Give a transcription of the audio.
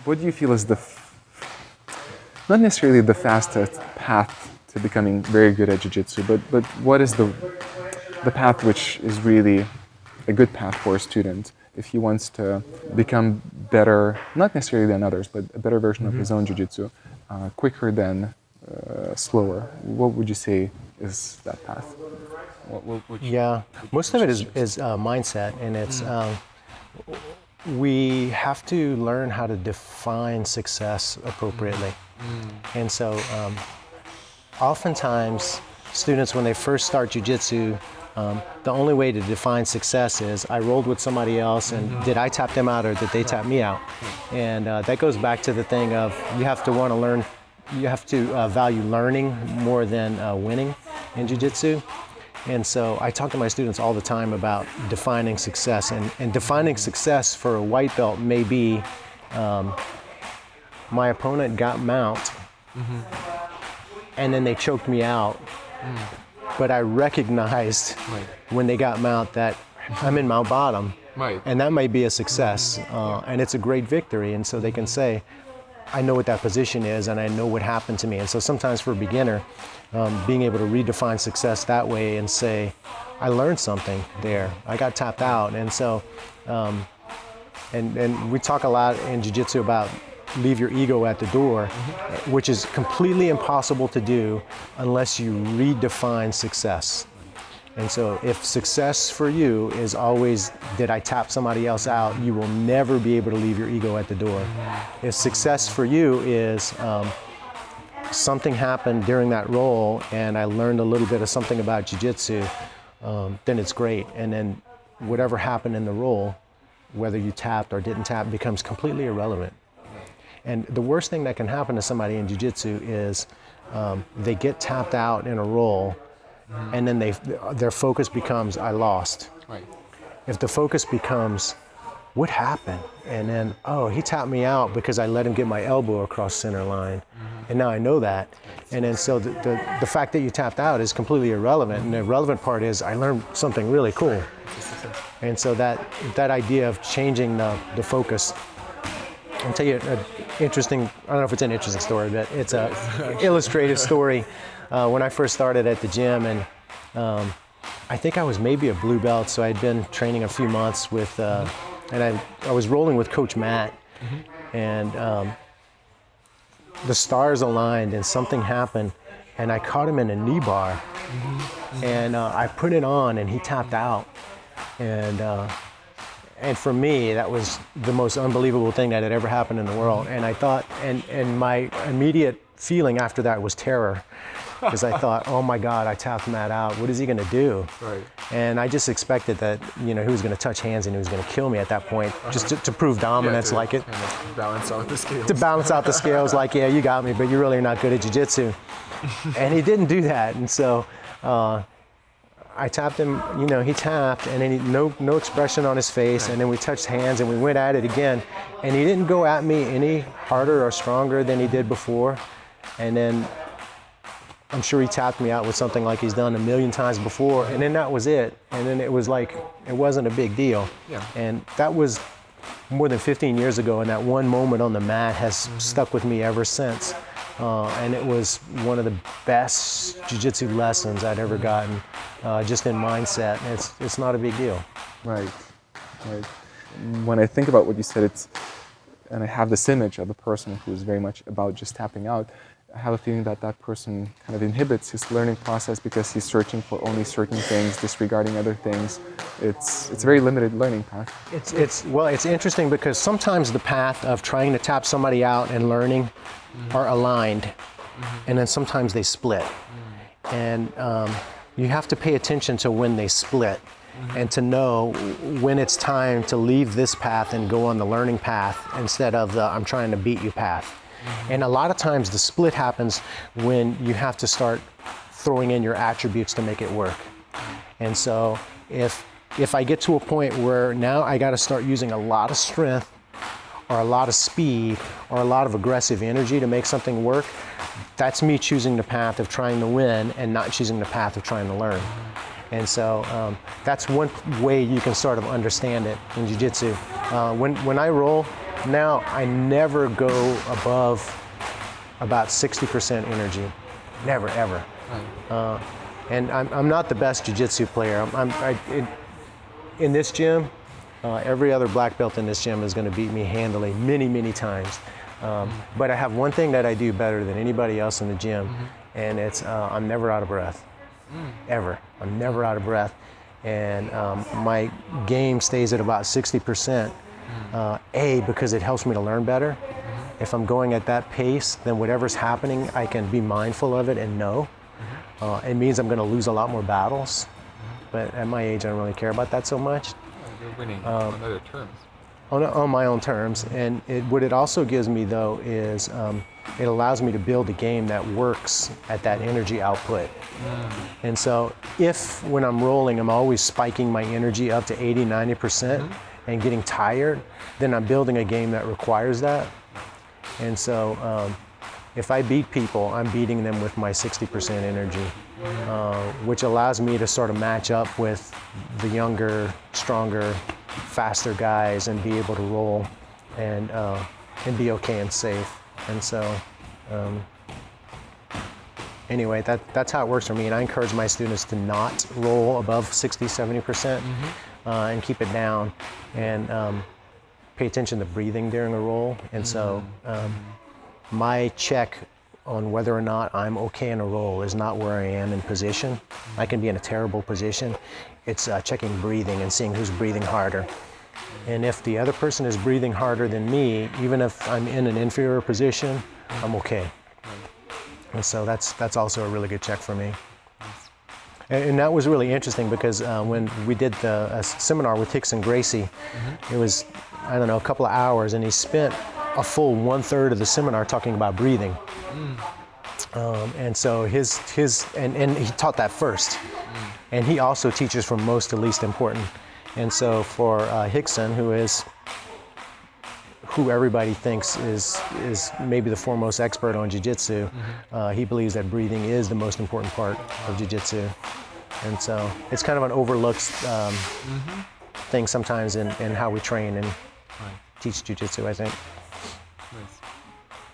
what do you feel is not necessarily the fastest path to becoming very good at jiu-jitsu, but what is the path which is really a good path for a student if he wants to become better, not necessarily than others, but a better version of his own jiu-jitsu, quicker than slower? What would you say is that path? Most of it is mindset, and it's we have to learn how to define success appropriately. And so oftentimes students, when they first start jiu-jitsu, the only way to define success is I rolled with somebody else, and did I tap them out or did they tap me out? And that goes back to the thing of you have to want to learn, you have to value learning more than winning in jiu-jitsu. And so I talk to my students all the time about defining success, and defining success for a white belt may be my opponent got mount and then they choked me out. But I recognized when they got mount that I'm in mount bottom, and that might be a success, and it's a great victory. And so they can say, I know what that position is, and I know what happened to me. And so sometimes for a beginner, being able to redefine success that way and say, I learned something there. I got tapped out. And so, and we talk a lot in jiu-jitsu about leave your ego at the door, which is completely impossible to do unless you redefine success. And so if success for you is always, did I tap somebody else out, you will never be able to leave your ego at the door. If success for you is something happened during that roll and I learned a little bit of something about jiu-jitsu, then it's great. And then whatever happened in the roll, whether you tapped or didn't tap, becomes completely irrelevant. And the worst thing that can happen to somebody in jiu-jitsu is they get tapped out in a roll, and then their focus becomes, I lost. If the focus becomes, what happened? And then, oh, he tapped me out because I let him get my elbow across center line. And now I know that. And then so the fact that you tapped out is completely irrelevant. And the relevant part is I learned something really cool. And so that idea of changing the focus. I'll tell you an interesting, I don't know if it's an interesting story, but it's an illustrative story. When I first started at the gym, and I think I was maybe a blue belt, so I'd been training a few months with, and I was rolling with Coach Matt, and the stars aligned and something happened, and I caught him in a knee bar, and I put it on and he tapped out. And for me, that was the most unbelievable thing that had ever happened in the world. And I thought, and my immediate feeling after that was terror, because I thought, oh my God, I tapped Matt out. What is he gonna do? And I just expected that, he was gonna touch hands and he was gonna kill me at that point, just to prove dominance, like it. Kind of balance out the scales. To balance out the scales, like, yeah, you got me, but you're really not good at jiu-jitsu. And he didn't do that, and so. I tapped him, he tapped, and then no expression on his face, and then we touched hands and we went at it again, and he didn't go at me any harder or stronger than he did before. And then I'm sure he tapped me out with something like he's done a million times before, and then that was it. And then it was like, it wasn't a big deal. And that was more than 15 years ago, and that one moment on the mat has stuck with me ever since. And it was one of the best jiu-jitsu lessons I'd ever gotten, just in mindset. And it's not a big deal. Right. When I think about what you said, and I have this image of a person who's very much about just tapping out, I have a feeling that person kind of inhibits his learning process because he's searching for only certain things, disregarding other things. It's a very limited learning path. It's interesting because sometimes the path of trying to tap somebody out and learning are aligned, and then sometimes they split. And you have to pay attention to when they split, and to know when it's time to leave this path and go on the learning path instead of the I'm trying to beat you path. And a lot of times the split happens when you have to start throwing in your attributes to make it work. And so if I get to a point where now I got to start using a lot of strength or a lot of speed or a lot of aggressive energy to make something work, that's me choosing the path of trying to win and not choosing the path of trying to learn. And so that's one way you can sort of understand it in jiu-jitsu. When I roll, now I never go above about 60% energy. Never, ever. And I'm not the best jiu-jitsu player. In this gym, every other black belt in this gym is going to beat me handily many times. But I have one thing that I do better than anybody else in the gym, and it's I'm never out of breath. Ever. I'm never out of breath. And my game stays at about 60%. Because it helps me to learn better. If I'm going at that pace, then whatever's happening, I can be mindful of it and know. It means I'm going to lose a lot more battles, but at my age, I don't really care about that so much. You're winning on other terms. On my own terms. And what it also gives me, though, is it allows me to build a game that works at that energy output. And so if, when I'm rolling, I'm always spiking my energy up to 80, 90% and getting tired, then I'm building a game that requires that. And so if I beat people, I'm beating them with my 60% energy, which allows me to sort of match up with the younger, stronger, faster guys and be able to roll and be okay and safe. And so anyway, that's how it works for me. And I encourage my students to not roll above 60, 70% and keep it down, and pay attention to breathing during a roll. And so my check on whether or not I'm okay in a roll is not where I am in position. I can be in a terrible position. It's checking breathing and seeing who's breathing harder. And if the other person is breathing harder than me, even if I'm in an inferior position, I'm okay. And so that's also a really good check for me. And that was really interesting because when we did the seminar with Hickson Gracie, it was, I don't know, a couple of hours, and he spent a full 1/3 of the seminar talking about breathing. And so and he taught that first. And he also teaches from most to least important. And so for Hickson, who everybody thinks is maybe the foremost expert on jiu-jitsu, he believes that breathing is the most important part of jiu-jitsu. And so it's kind of an overlooked thing sometimes in how we train and teach jiu-jitsu, I think.